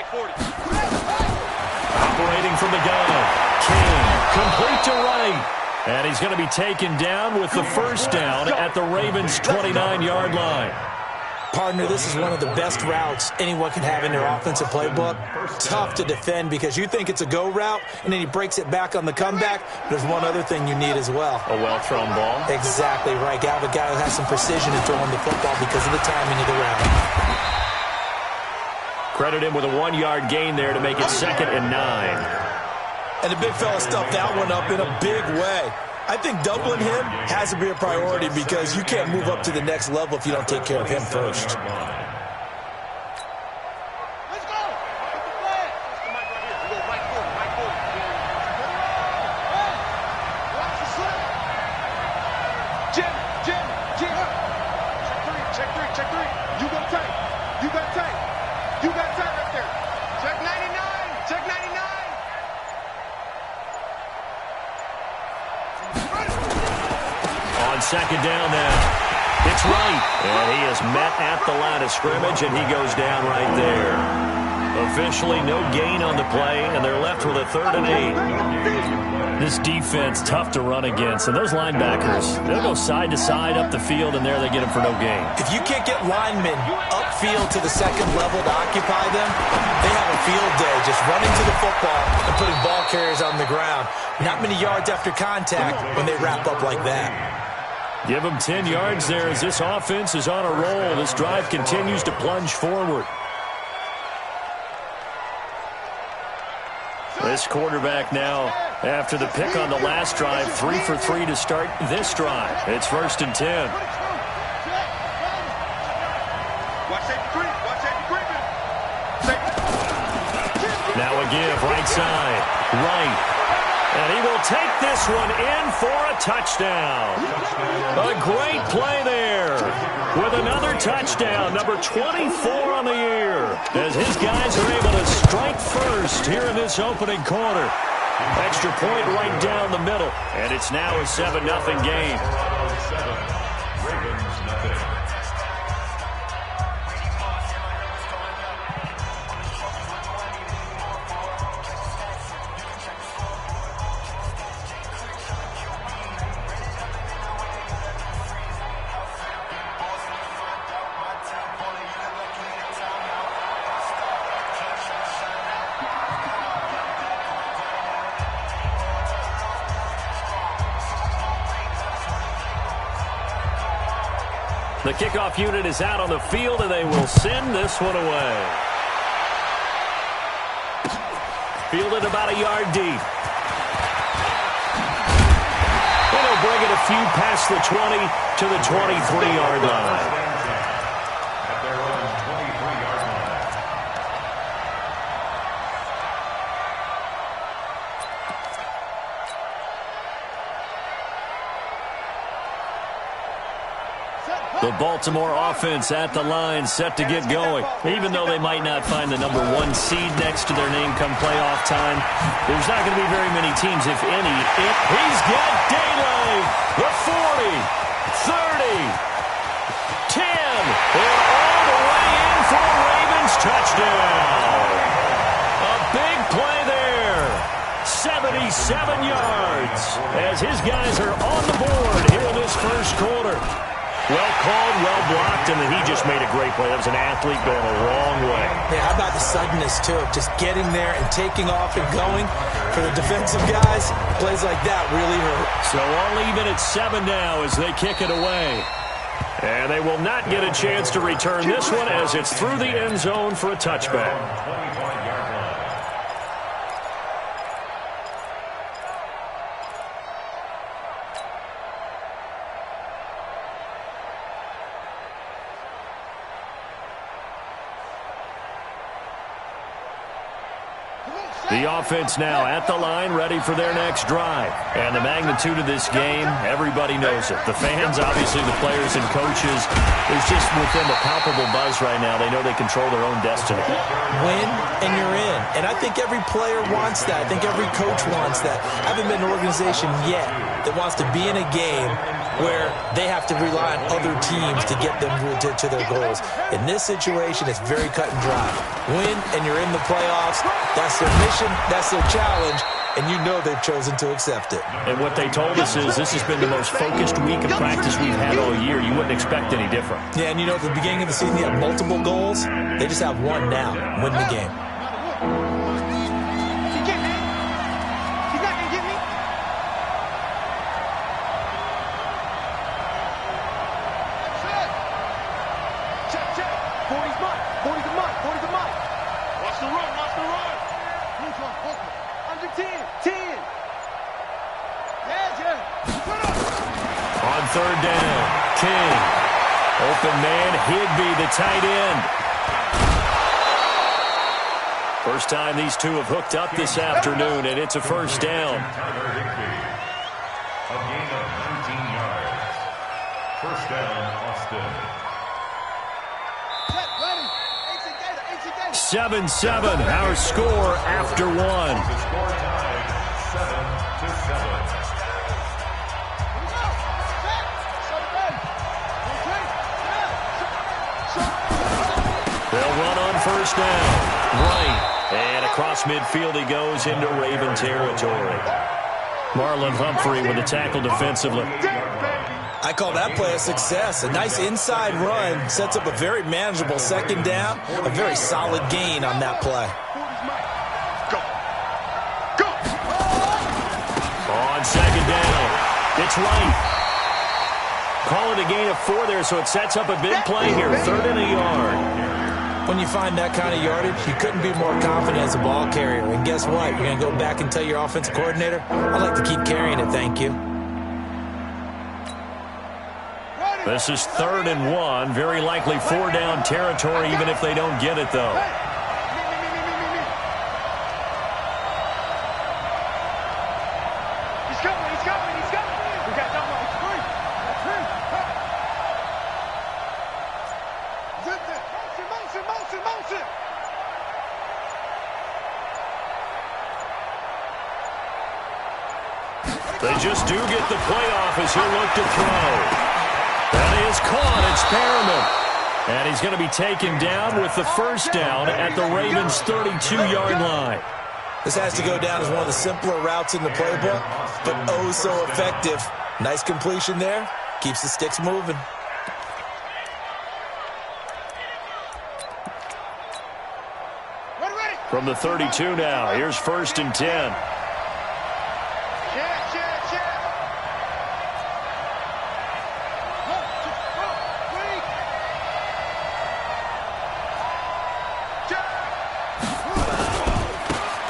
Mike 40. Operating from the gun. King, complete to right. And he's going to be taken down with the first down at the Ravens' 29-yard line. Partner, this is one of the best routes anyone can have in their offensive playbook. Tough to defend because you think it's a go route, and then he breaks it back on the comeback. There's one other thing you need as well. A well-thrown ball. Exactly right. Got a guy who has some precision in throwing the football because of the timing of the route. Credit him with a 1-yard gain there to make it 2nd and 9. And the big fella stuffed that one up in a big way. I think doubling him has to be a priority because you can't move up to the next level if you don't take care of him first. Let's go. Get the flag. That's the mic right here. We go Mike 40. Mike 40. Hey, watch the slip. Jim. Check three. You got tight. You got tight right there. Check 99. Check 99. On 2nd down now. It's right. And he is met at the line of scrimmage, and he goes down right there. Officially no gain on the play, and they're left with a 3rd and 8. This defense, tough to run against. And those linebackers, they'll go side to side up the field, and there they get them for no gain. If you can't get linemen upfield to the second level to occupy them, they have a field day just running to the football and putting ball carriers on the ground. Not many yards after contact when they wrap up like that. Give them 10 yards there as this offense is on a roll. This drive continues to plunge forward. This quarterback now, after the pick on the last drive, 3 for 3 to start this drive. It's 1st and 10. Now a give, right side, right. And he will take this one in for a touchdown. A great play there with another touchdown, number 24 on the year, as his guys are able to strike first here in this opening quarter. Extra point right down the middle, and it's now a 7-0 game. Ravens nothing. The kickoff unit is out on the field, and they will send this one away. Fielded about a yard deep. And he'll bring it a few past the 20 to the 23-yard line. At their own 23-yard line. The Baltimore offense at the line, set to get going. Even though they might not find the number 1 seed next to their name come playoff time, there's not going to be very many teams, if any. He's got daylight. The 40, 30, 10, and all the way in for a Ravens touchdown. A big play there. 77 yards as his guys are on the board here in this first quarter. Well called, well blocked, and then he just made a great play. That was an athlete going a long way. Yeah, how about the suddenness, too? Just getting there and taking off and going. For the defensive guys, plays like that really hurt. So all even at 7 now as they kick it away. And they will not get a chance to return this one as it's through the end zone for a touchback. 25-yard line. The offense now at the line, ready for their next drive. And the magnitude of this game, everybody knows it. The fans, obviously the players and coaches, there's just with them a palpable buzz right now. They know they control their own destiny. Win, and you're in. And I think every player wants that. I think every coach wants that. I haven't been an organization yet that wants to be in a game where they have to rely on other teams to get them to their goals. In this situation, it's very cut and dry. Win, and you're in the playoffs. That's their mission. That's their challenge. And you know they've chosen to accept it. And what they told us is this has been the most focused week of practice we've had all year. You wouldn't expect any different. Yeah, and you know, at the beginning of the season, you have multiple goals. They just have one now. Win the game. On third down, King. Open man, Higbee, the tight end. First time these two have hooked up this afternoon, and it's a first down. A gain of 19 yards. First down, Austin. 7-7, our score after one. The score tied 7-7. They'll run on first down. Right. And across midfield he goes into Raven territory. Marlon Humphrey with the tackle defensively. I call that play a success. A nice inside run sets up a very manageable second down. A very solid gain on that play. On second down, it's Wright. Call it a gain of 4 there, so it sets up a big play here. 3rd and a yard. When you find that kind of yardage, you couldn't be more confident as a ball carrier. And guess what? You're going to go back and tell your offensive coordinator, I'd like to keep carrying it, thank you. This is 3rd and 1. Very likely 4 down territory, even if they don't get it, though. He's coming. We got that one. Motion. They just do get the playoff as he'll look to throw. That is caught. It's Perriman. And he's going to be taken down with the first down at the Ravens' 32-yard line. This has to go down as one of the simpler routes in the playbook, but oh so effective. Nice completion there. Keeps the sticks moving. From the 32 now, here's 1st and 10.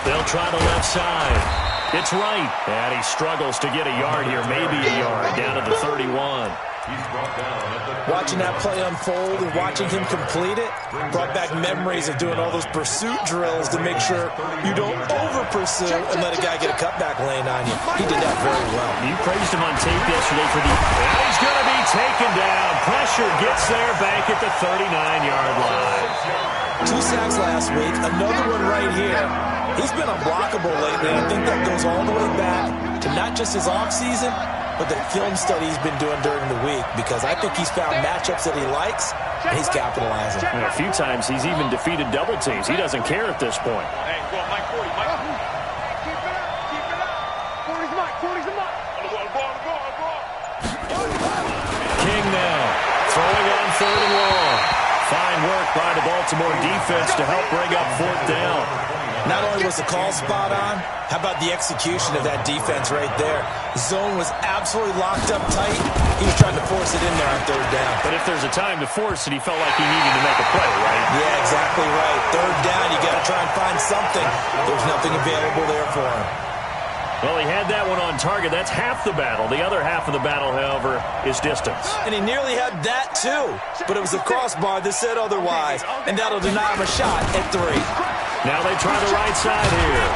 They'll try the left side. It's Wright. And he struggles to get a yard here, maybe a yard, down to the 31. Watching that play unfold and watching him complete it brought back memories of doing all those pursuit drills to make sure you don't over-pursue and let a guy get a cutback lane on you. He did that very well. You praised him on tape yesterday for the... And he's going to be taken down. Pressure gets there back at the 39-yard line. 2 sacks last week, another one right here. He's been unblockable lately, and I think that goes all the way back to not just his offseason, but the film study he's been doing during the week, because I think he's found matchups that he likes, and he's capitalizing. And a few times he's even defeated double teams. He doesn't care at this point. Hey, go Mike 40, Mike. Keep it up. 40's Mike, 40's the Mike. On the ball. King now, throwing on 3rd and long. Fine work by the Baltimore defense to help bring up 4th down. Not only was the call spot on, how about the execution of that defense right there? The zone was absolutely locked up tight. He was trying to force it in there on 3rd down. But if there's a time to force it, he felt like he needed to make a play, right? Yeah, exactly right. 3rd down, you got to try and find something. There's nothing available there for him. Well, he had that one on target. That's half the battle. The other half of the battle, however, is distance. And he nearly had that, too. But it was a crossbar that said otherwise, and that'll deny him a shot at 3. Now they try the right side here.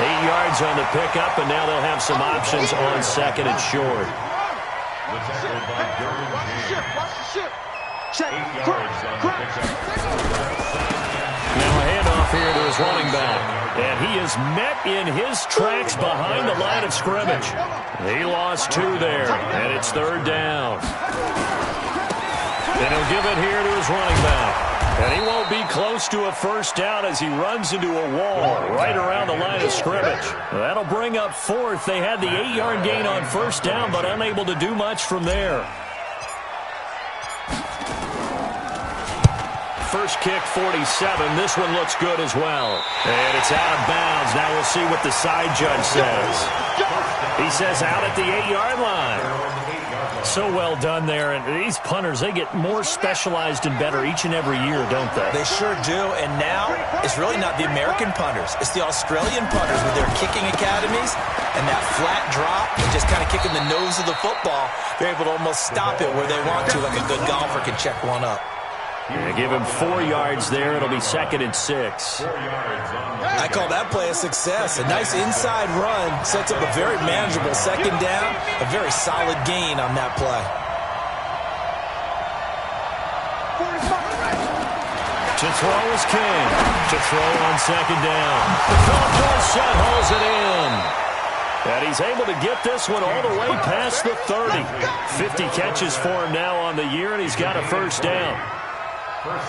8 yards on the pickup, and now they'll have some options on 2nd and short. Now a handoff here to his running back. And he is met in his tracks behind the line of scrimmage. He lost 2 there, and it's 3rd down. And he'll give it here to his running back. And he won't be close to a first down as he runs into a wall right around the line of scrimmage. That'll bring up 4th. They had the 8-yard gain on first down, but unable to do much from there. First kick, 47. This one looks good as well. And it's out of bounds. Now we'll see what the side judge says. He says out at the 8-yard line. So well done there. And these punters, they get more specialized and better each and every year, don't they? They sure do. And now it's really not the American punters. It's the Australian punters with their kicking academies and that flat drop and just kind of kicking the nose of the football. They're able to almost stop it where they want to, like a good golfer can check one up. Yeah, give him 4 yards there. It'll be 2nd and 6. I call that play a success. A nice inside run sets up a very manageable 2nd down. A very solid gain on that play. To throw is King. To throw on 2nd down. The Philip Dorsett hauls it in. And he's able to get this one all the way past the 30. 50 catches for him now on the year, and he's got a first down.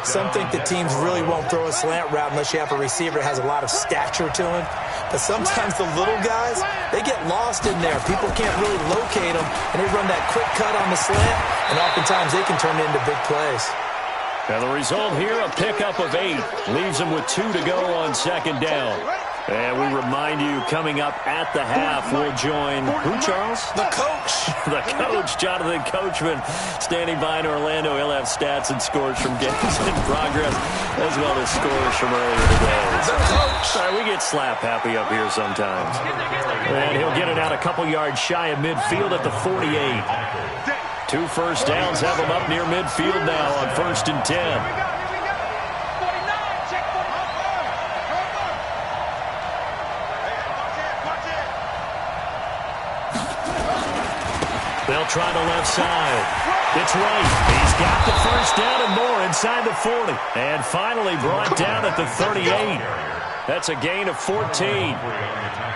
Some think that teams really won't throw a slant route unless you have a receiver that has a lot of stature to him. But sometimes the little guys, they get lost in there. People can't really locate them, and they run that quick cut on the slant, and oftentimes they can turn it into big plays. And the result here, a pickup of 8. Leaves them with 2 to go on 2nd down. And we remind you, coming up at the half, we'll join who, Charles? The coach. The coach, Jonathan Coachman, standing by in Orlando. He'll have stats and scores from games in progress, as well as scores from earlier today. The coach. Sorry, we get slap happy up here sometimes. And he'll get it out a couple yards shy of midfield at the 48. 2 first downs have him up near midfield now on 1st and 10. They'll try the left side. It's White. He's got the first down and more inside the 40. And finally brought down at the 38. That's a gain of 14.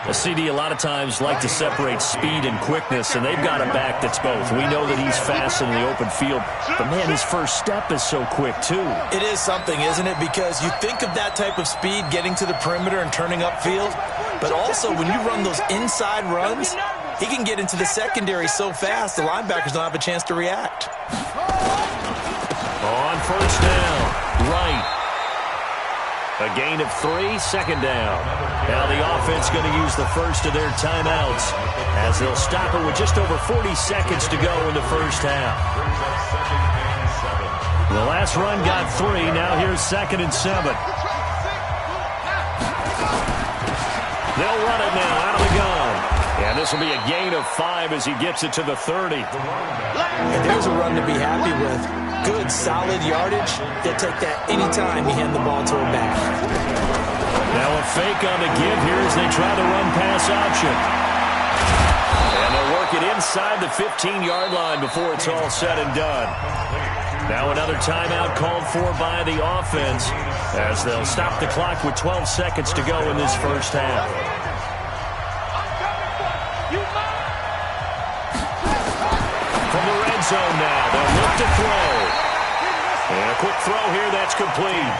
A CD a lot of times like to separate speed and quickness, and they've got a back that's both. We know that he's fast in the open field, but, man, his first step is so quick, too. It is something, isn't it? Because you think of that type of speed getting to the perimeter and turning upfield, but also when you run those inside runs, he can get into the secondary so fast the linebackers don't have a chance to react. On first down, Wright. A gain of 3, 2nd down. Now the offense going to use the first of their timeouts as they'll stop it with just over 40 seconds to go in the first half. The last run got 3. Now here's 2nd and 7. They'll run it now out of the gun. And this will be a gain of 5 as he gets it to the 30. And there's a run to be happy with. Good, solid yardage. They'll take that anytime you hand the ball to a back. Now a fake on the give here as they try the run-pass option. And they'll work it inside the 15-yard line before it's all said and done. Now another timeout called for by the offense as they'll stop the clock with 12 seconds to go in this first half. From the red zone now, they'll look to throw. And a quick throw here, that's complete.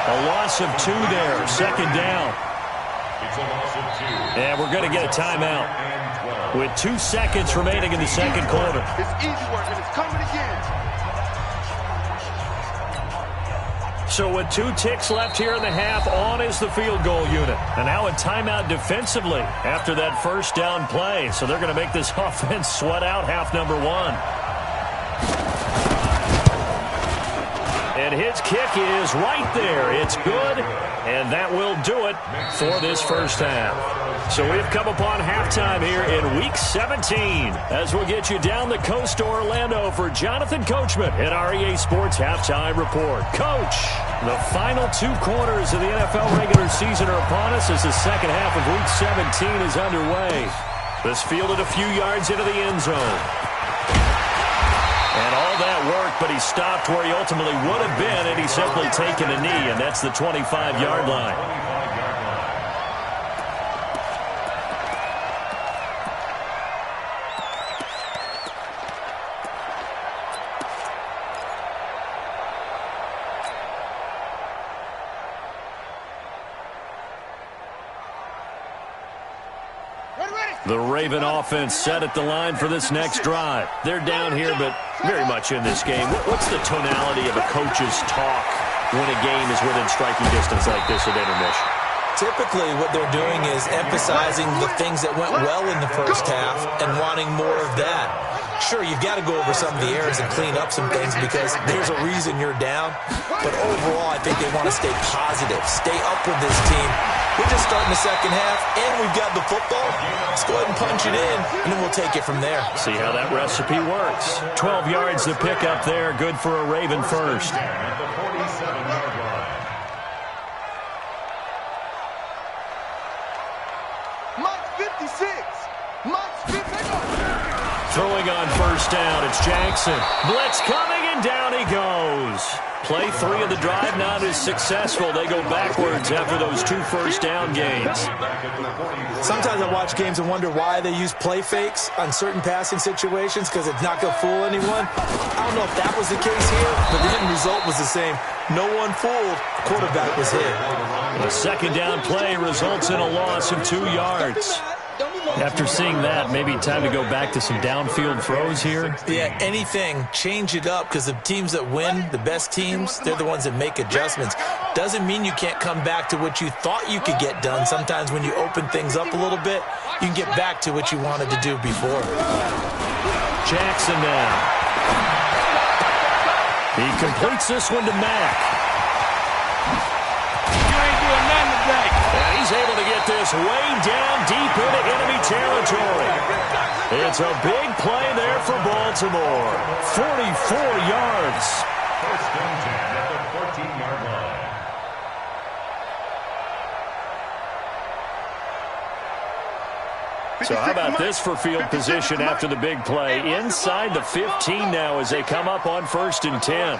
A loss of 2 there, 2nd down. And we're going to get a timeout with 2 seconds remaining in the second quarter. It's easy work, and it's coming again. So with 2 ticks left here in the half, on is the field goal unit. And now a timeout defensively after that first down play. So they're going to make this offense sweat out half number 1. And his kick is right there. It's good, and that will do it for this first half. So we've come upon halftime here in Week 17 as we'll get you down the coast to Orlando for Jonathan Coachman at our EA Sports Halftime Report. Coach, the final 2 quarters of the NFL regular season are upon us as the second half of Week 17 is underway. This fielded a few yards into the end zone. And all that work, but he stopped where he ultimately would have been, and he's simply taken a knee, and that's the 25-yard line. The Raven offense set at the line for this next drive. They're down here, but very much in this game. What's the tonality of a coach's talk when a game is within striking distance like this at intermission? Typically, what they're doing is emphasizing the things that went well in the first half and wanting more of that. Sure, you've got to go over some of the errors and clean up some things because there's a reason you're down. But overall, I think they want to stay positive, stay up with this team. We're just starting the second half, and we've got the football. Let's go ahead and punch it in, and then we'll take it from there. See how that recipe works. 12 yards to pick up there. Good for a Raven first. At the 47-yard line. Mike 56. Mike 56. Throwing on first down, it's Jackson. Blitz coming, and down he goes. Play 3 of the drive not as successful. They go backwards after those 2 first-down gains. Sometimes I watch games and wonder why they use play fakes on certain passing situations because it's not going to fool anyone. I don't know if that was the case here, but the end result was the same. No one fooled. The quarterback was hit. A second down play results in a loss of 2 yards. After seeing that, maybe time to go back to some downfield throws here. Yeah, anything. Change it up because the teams that win, the best teams, they're the ones that make adjustments. Doesn't mean you can't come back to what you thought you could get done. Sometimes when you open things up a little bit, you can get back to what you wanted to do before. Jackson now. He completes this one to Mack. You ain't doing nothing today. And he's able to get this way down deep into enemy territory. It's a big play there for Baltimore. 44 yards. First and 10 at the 14-yard line. So how about this for field position after the big play? Inside the 15 now as they come up on first and 10.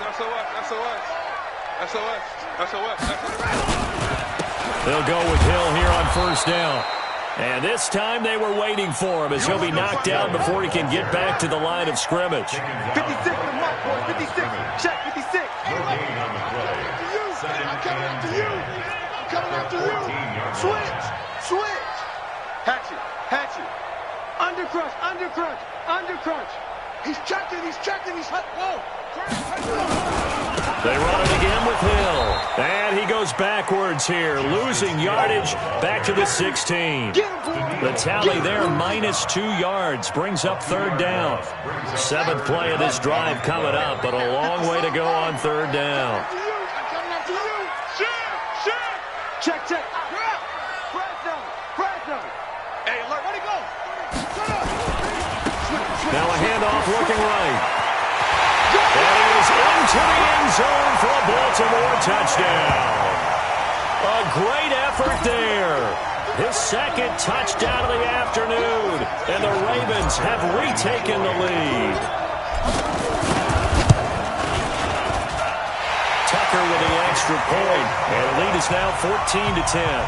They'll go with Hill here on first down. And this time they were waiting for him as he'll be knocked down before he can get back to the line of scrimmage. 56 to Mark, boy. 56. Check 56. No gain on the play. I'm coming after you. I'm coming after you. Switch. Hatchet. Undercrunch. He's checking. Whoa. They run it again with Hill. And he goes backwards here, losing yardage back to the 16. The tally there, -2 yards, brings up third down. 7th play of this drive coming up, but a long way to go on third down. I'm coming after you. Check. Press down. Hey, alert, where'd he go? Now a handoff looking right. And he is into the end zone for a Baltimore touchdown. A great effort there. His second touchdown of the afternoon. And the Ravens have retaken the lead. Tucker with the extra point. And the lead is now 14-10.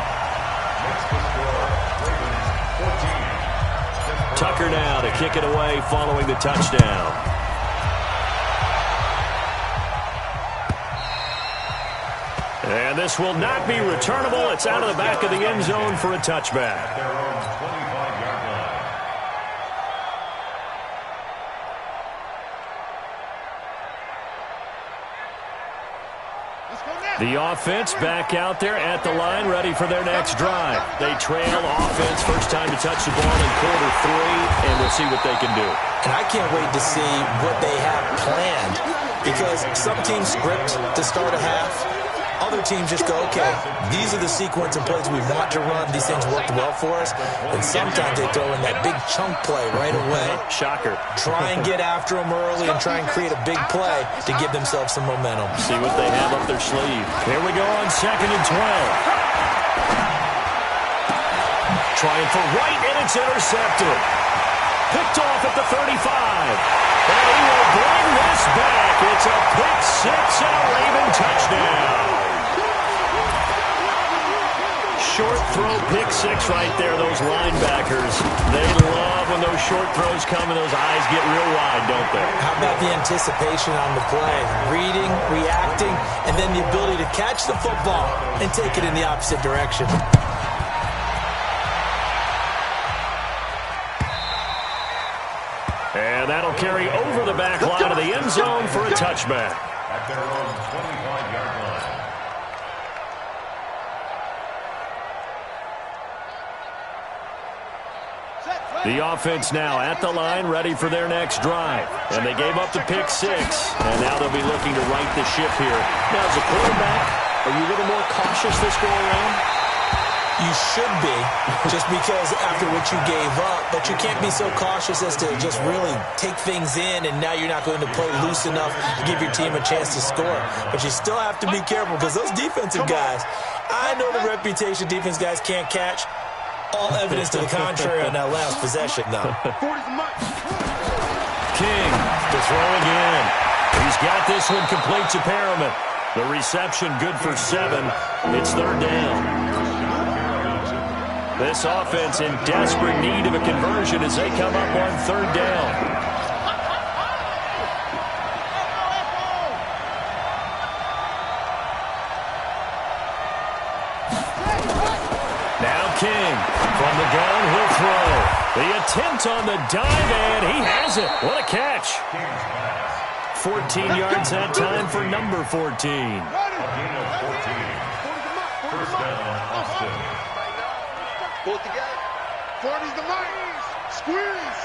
Tucker now to kick it away following the touchdown. And this will not be returnable. It's out of the back of the end zone for a touchback. Their own 25-yard line. The offense back out there at the line, ready for their next drive. They trail offense, first time to touch the ball in quarter 3, and we'll see what they can do. And I can't wait to see what they have planned because some teams script to start a half. Other teams just go, okay, these are the sequence of plays we want to run. These things worked well for us. And sometimes they throw in that big chunk play right away. Shocker. Try and get after them early and try and create a big play to give themselves some momentum. See what they have up their sleeve. Here we go on 2nd and 12. Trying for right, and it's intercepted. picked off at the 35. And he will bring this back. It's a pick six and a Raven touchdown. Short throw pick six right there, those linebackers. They love when those short throws come and those eyes get real wide, don't they? How about the anticipation on the play? Reading, reacting, and then the ability to catch the football and take it in the opposite direction. And that'll carry over the back line of the end zone for a touchback. At their own 25-yard line. The offense now at the line, ready for their next drive. And they gave up the pick six, and now they'll be looking to right the ship here. Now, as a quarterback, are you a little more cautious this go around? You should be, just because after what you gave up, but you can't be so cautious as to just really take things in, and now you're not going to play loose enough to give your team a chance to score. But you still have to be careful, because those defensive guys, I know the reputation defense guys can't catch. All evidence to the contrary on that last possession, though. King to throw again. He's got this one complete to Perriman. The reception good for 7. It's third down. This offense in desperate need of a conversion as they come up on third down. Now King from the gun, he'll throw. The attempt on the dive, and he has it. What a catch. 14 yards that time for number 14. A gain of 14. First down, Austin. Pull it together. 40's the mark. Squeeze.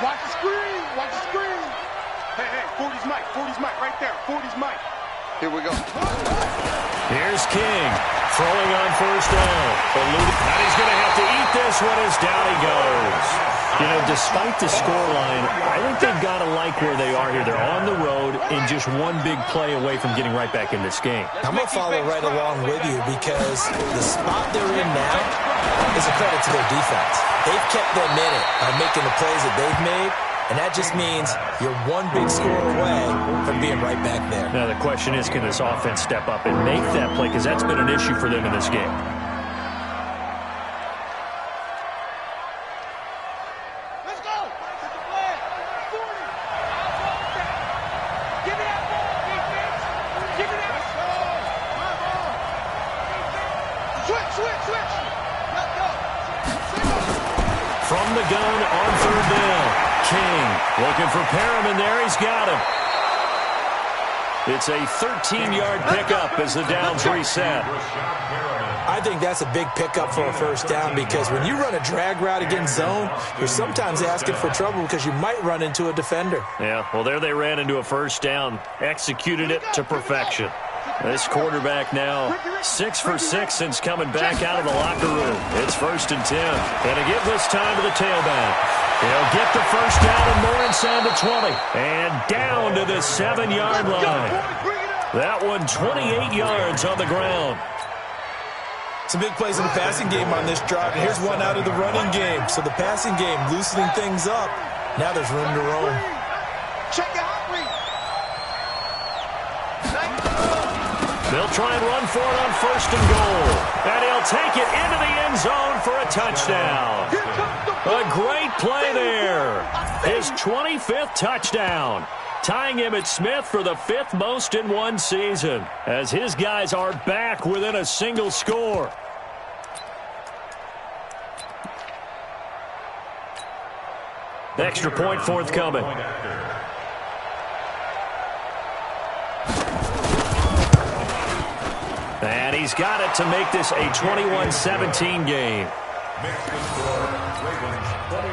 Watch the screen. Watch the screen. Hey, 40's Mike. 40's Mike right there. 40's Mike. Here we go. Here's King throwing on first down. And he's going to have to eat this one as down he goes. You know, despite the scoreline, I think they've got to like where they are here. They're on the road and just one big play away from getting right back in this game. I'm going to follow right along with you, because the spot they're in now is a credit to their defense. They've kept them in it by making the plays that they've made, and that just means you're one big score away from being right back there. Now the question is, can this offense step up and make that play? Because that's been an issue for them in this game. Let's go. Set the flag. 40. Give me that ball, defense. Give me that ball. My ball. Switch. Let's go. From the gun on third down. King looking for Perriman there. He's got him. It's a 13-yard pickup as the downs reset. I think that's a big pickup for a first down, because when you run a drag route against zone, you're sometimes asking for trouble because you might run into a defender. Yeah, well, there they ran into a first down. Executed it to perfection. This quarterback now 6 for 6 since coming back out of the locker room. It's 1st and 10. And to give this time to the tailback. He'll get the first down and more inside the 20. And down to the 7-yard line. That one 28 yards on the ground. Some big plays in the passing game on this drive, and here's one out of the running game. So the passing game loosening things up. Now there's room to roam. Check your hot read. They'll try and run for it on 1st and goal. And he'll take it into the end zone for a touchdown. A great play there. His 25th touchdown. Tying Emmitt Smith for the 5th most in one season, as his guys are back within a single score. Extra point forthcoming. And he's got it to make this a 21-17 game. Next to score, Ravens 21,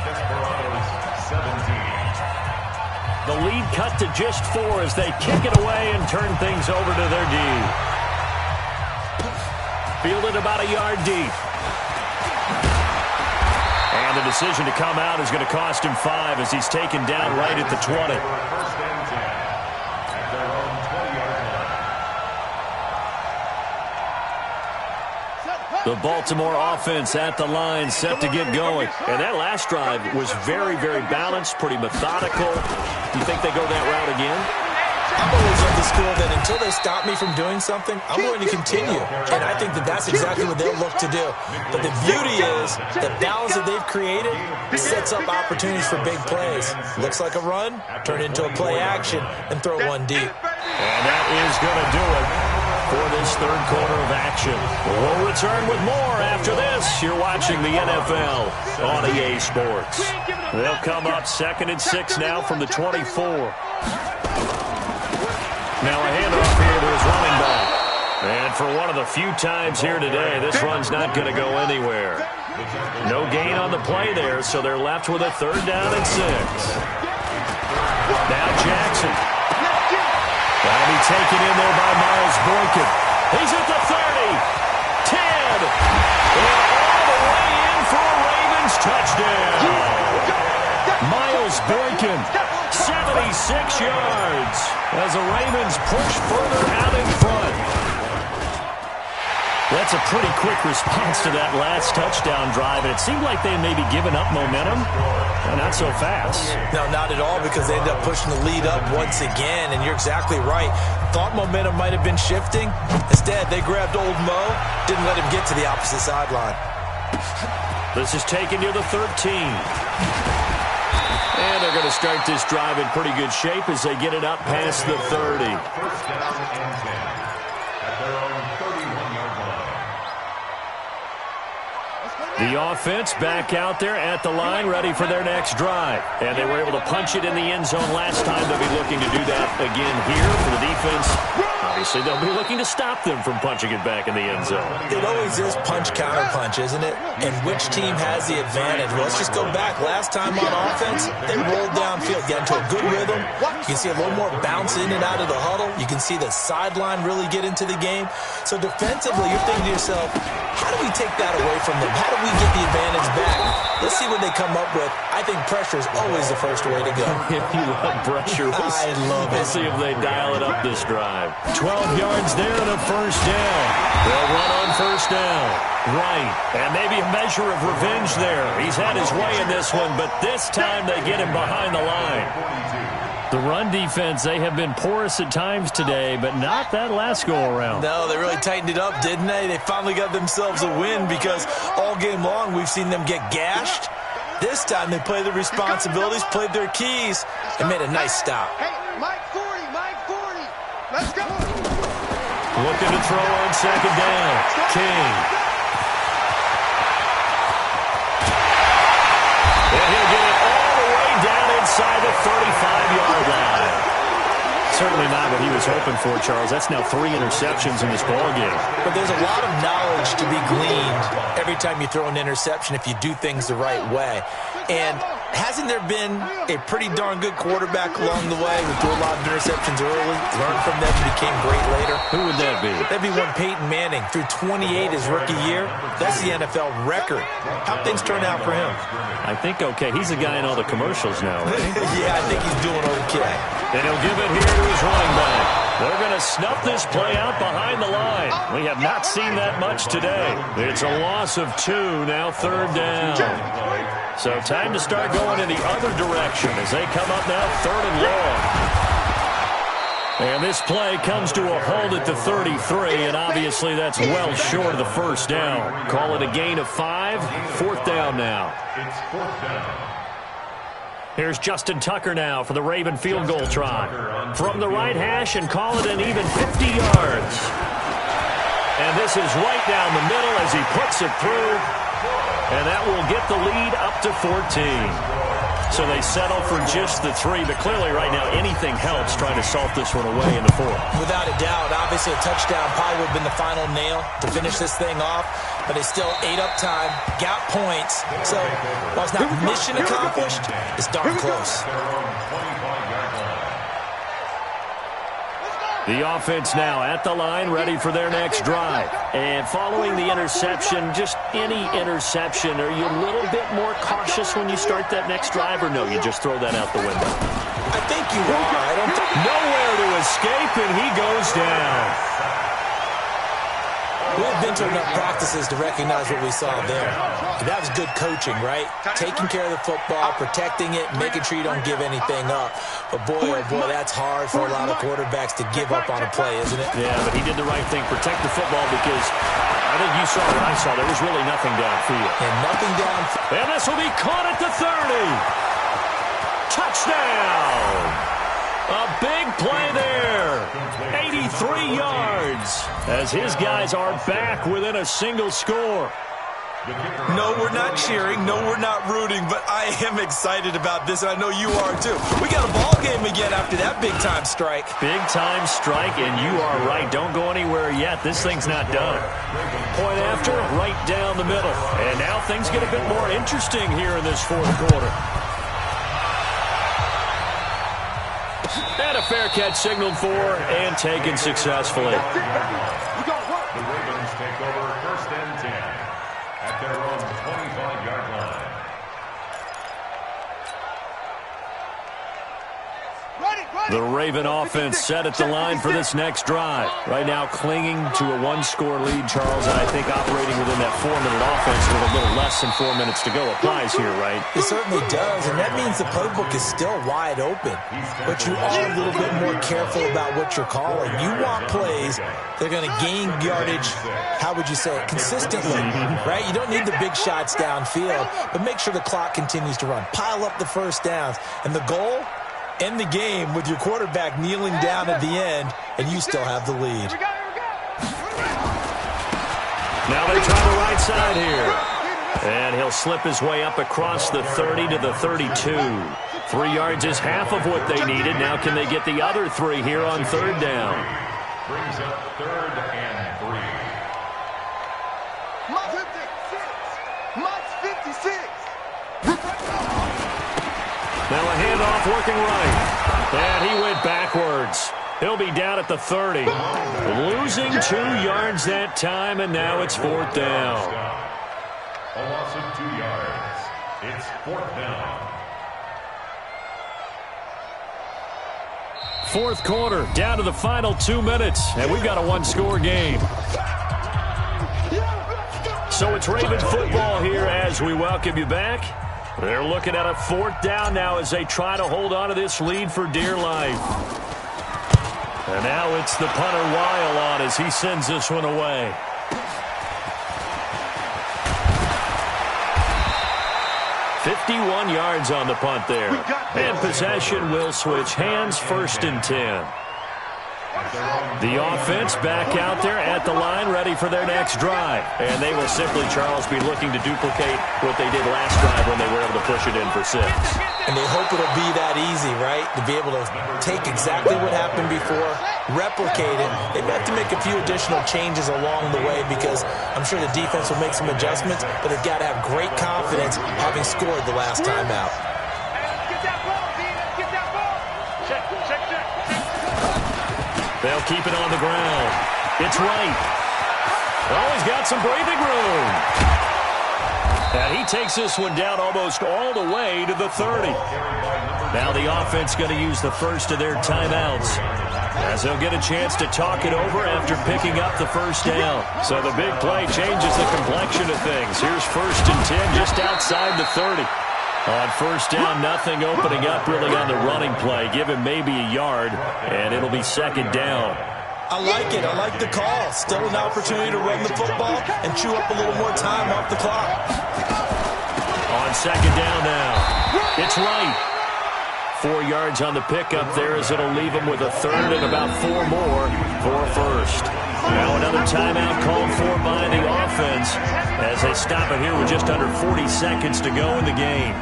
Desperados 17. The lead cut to just 4 as they kick it away and turn things over to their D. Fielded about a yard deep. And the decision to come out is going to cost him 5 as he's taken down right at the 20. First and 10 at their own 20-yard The Baltimore offense at the line, set to get going. And that last drive was very, very balanced, pretty methodical. Do you think they go that route again? I'm always of the school that until they stop me from doing something, I'm going to continue. And I think that that's exactly what they'll look to do. But the beauty is the balance that they've created sets up opportunities for big plays. Looks like a run, turn into a play action, and throw one deep. And that is going to do it for this third quarter of action. We'll return with more after this. You're watching the NFL on EA Sports. They'll come up 2nd and 6 now from the 24. Now a handoff here to his running back. And for one of the few times here today, this run's not going to go anywhere. No gain on the play there, so they're left with a 3rd down and 6. Now Jackson. That'll be taken in there by Miles Boykin. He's at the 30, 10, and all the way in for a Ravens touchdown. Miles Boykin, 76 yards as the Ravens push further out in front. That's a pretty quick response to that last touchdown drive, and it seemed like they may be giving up momentum. Not so fast. No, not at all, because they ended up pushing the lead up once again, and you're exactly right. Thought momentum might have been shifting. Instead, they grabbed old Mo, didn't let him get to the opposite sideline. This is taken near the 13. And they're going to start this drive in pretty good shape as they get it up past the 30. First down and 10 at their own 31-yard line. The offense back out there at the line, ready for their next drive. And they were able to punch it in the end zone last time. They'll be looking to do that again here for the defense. Obviously, they'll be looking to stop them from punching it back in the end zone. It always is punch-counter-punch, isn't it? And which team has the advantage? Well, let's just go back. Last time on offense, they rolled downfield, got into a good rhythm. You can see a little more bounce in and out of the huddle. You can see the sideline really get into the game. So defensively, you're thinking to yourself, how do we take that away from them? How do we get the advantage back? Let's see what they come up with. I think pressure is always the first way to go. If you love pressure, I love it. We'll see if they dial it up this drive. 12 yards there and a first down. They'll run on first down. Right. And maybe a measure of revenge there. He's had his way in this one, but this time they get him behind the line. The run defense, they have been porous at times today, but not that last go-around. No, they really tightened it up, didn't they? They finally got themselves a win because all game long we've seen them get gashed. This time they played their responsibilities, played their keys, and made a nice stop. Hey, Mike 40, Mike 40. Let's go. Looking to throw on second down. King. And he'll get it all the way down inside the 35-yard line. Certainly not what he was hoping for, Charles. That's now 3 interceptions in this ballgame. But there's a lot of knowledge to be gleaned every time you throw an interception if you do things the right way. And hasn't there been a pretty darn good quarterback along the way who threw a lot of interceptions early, learned from them, and became great later? Who would that be? That'd be one Peyton Manning. Threw 28 his rookie year. That's the NFL record. How'd things turn out for him? I think okay. He's a guy in all the commercials now, right? Yeah, I think he's doing okay. And he'll give it here to his running back. They're going to snuff this play out behind the line. We have not seen that much today. It's a loss of 2, now 3rd down. So time to start going in the other direction as they come up now 3rd and long. And this play comes to a hold at the 33, and obviously that's well short of the first down. Call it a gain of 5, 4th down now. It's 4th down. Here's Justin Tucker now for the Raven field goal try. From the right hash and call it an even 50 yards. And this is right down the middle as he puts it through. And that will get the lead up to 14. So they settle for just the 3, but clearly right now anything helps trying to salt this one away in the 4th. Without a doubt, obviously a touchdown probably would have been the final nail to finish this thing off, but they still ate up time, got points. So while it's not mission accomplished, it's darn close. The offense now at the line, ready for their next drive. And following the interception, just any interception, are you a little bit more cautious when you start that next drive, or no, you just throw that out the window? I think you are. Nowhere to escape, and he goes down. We've been to enough practices to recognize what we saw there. That was good coaching, right? Taking care of the football, protecting it, making sure you don't give anything up. But boy, oh boy, that's hard for a lot of quarterbacks to give up on a play, isn't it? Yeah, but he did the right thing. Protect the football because I think you saw what I saw. There was really nothing downfield. And nothing downfield. And this will be caught at the 30. Touchdown! A big play there. 83 yards as his guys are back within a single score. No, we're not cheering. No, we're not rooting, but I am excited about this, and I know you are too. We got a ball game again after that big-time strike. Big-time strike, and you are right. Don't go anywhere yet. This thing's not done. Point after, right down the middle. And now things get a bit more interesting here in this fourth quarter. And a fair catch signaled for and taken successfully. The Ravens take over 1st and 10 at their own 25-yard line. The Raven offense set at the line for this next drive. Right now clinging to a one-score lead, Charles, and I think operating within that 4-minute offense with a little less than 4 minutes to go applies here, right? It certainly does, and that means the playbook is still wide open. But you are a little bit more careful about what you're calling. You want plays that are going to gain yardage, how would you say it, consistently, right? You don't need the big shots downfield, but make sure the clock continues to run. Pile up the first downs, and the goal? End the game with your quarterback kneeling down at the end, and you still have the lead. Now they try the right side here. And he'll slip his way up across the 30 to the 32. 3 yards is half of what they needed. Now can they get the other 3 here on 3rd down? Brings up 3rd and 3. Now a handoff working right. And he went backwards. He'll be down at the 30. Losing 2 yards that time, and now it's 4th down. A loss of 2 yards. It's 4th down. 4th quarter, down to the final 2 minutes, and we've got a one-score game. So it's Raven football here as we welcome you back. They're looking at a 4th down now as they try to hold on to this lead for dear life. And now it's the punter Weil on as he sends this one away. $51 yards on the punt there. And possession will switch hands, 1st and 10. The offense back out there at the line, ready for their next drive. And they will simply, Charles, be looking to duplicate what they did last drive when they were able to push it in for 6. And they hope it'll be that easy, right? To be able to take exactly what happened before, replicate it. They have to make a few additional changes along the way because I'm sure the defense will make some adjustments, but they've got to have great confidence having scored the last time out. They'll keep it on the ground. It's right. Oh, he's got some breathing room. And he takes this one down almost all the way to the 30. Now the offense going to use the first of their timeouts as they'll get a chance to talk it over after picking up the 1st down. So the big play changes the complexion of things. Here's 1st and 10 just outside the 30. On 1st down, nothing opening up really on the running play. Give him maybe a yard, and it'll be 2nd down. I like it. I like the call. Still an opportunity to run the football and chew up a little more time off the clock. On 2nd down now. It's right. 4 yards on the pickup there as it'll leave him with a 3rd and about 4 more for 1st. Now another timeout called for by the offense as they stop it here with just under 40 seconds to go in the game.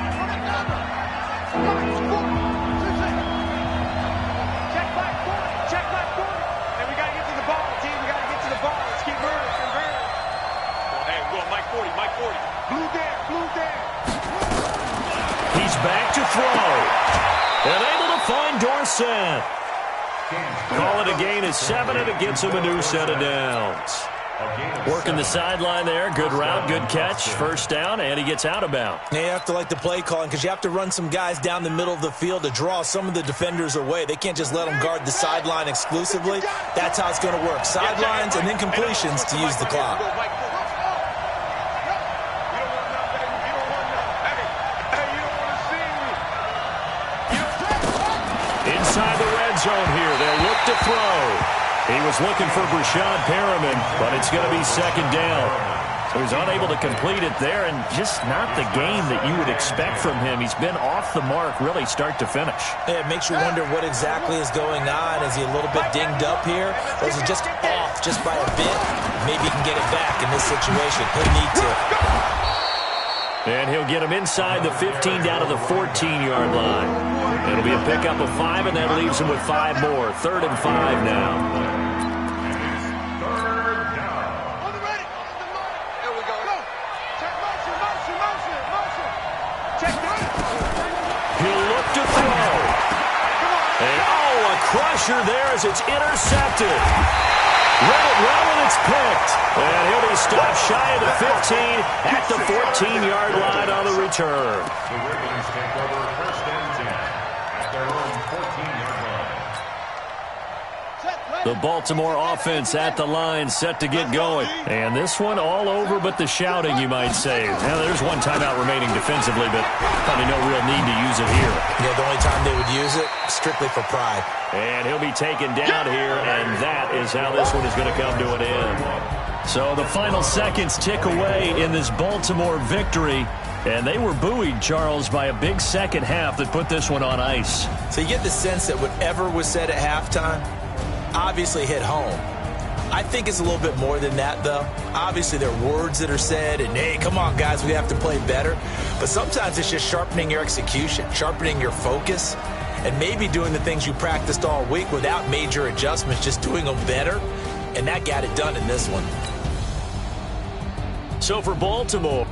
He's back to throw. And able to find Dorsett. Call it a gain of 7, and it gets him a new set of downs. Working the sideline there. Good route, good catch. First down, and he gets out of bounds. Yeah, you have to like the play calling because you have to run some guys down the middle of the field to draw some of the defenders away. They can't just let them guard the sideline exclusively. That's how it's going to work. Sidelines and then completions to use the clock. Inside the red zone here. They'll look to throw. He was looking for Brashad Perriman, but it's going to be second down. So he's unable to complete it there, and just not the game that you would expect from him. He's been off the mark really start to finish. Yeah, it makes you wonder what exactly is going on. Is he a little bit dinged up here? Or is he just off just by a bit? Maybe he can get it back in this situation. He'll need to. And he'll get him inside the 15 down to the 14-yard line. It'll be a pickup of 5, and that leaves him with 5 more. 3rd and 5 now. He'll look to throw. And, a crusher there as it's intercepted. Read it well, and it's picked. And he'll be stopped shy of the 15 at the 14-yard line on the return. The Ravens take over 1st and 10 at their own 14-yard line. The Baltimore offense at the line, set to get going. And this one all over but the shouting, you might say. Now, there's one timeout remaining defensively, but probably no real need to use it here. Yeah, the only time they would use it, strictly for pride. And he'll be taken down here, and that is how this one is going to come to an end. So the final seconds tick away in this Baltimore victory. And they were buoyed, Charles, by a big second half that put this one on ice. So you get the sense that whatever was said at halftime obviously hit home. I think it's a little bit more than that, though. Obviously, there are words that are said, and, hey, come on, guys, we have to play better. But sometimes it's just sharpening your execution, sharpening your focus, and maybe doing the things you practiced all week without major adjustments, just doing them better. And that got it done in this one. So for Baltimore,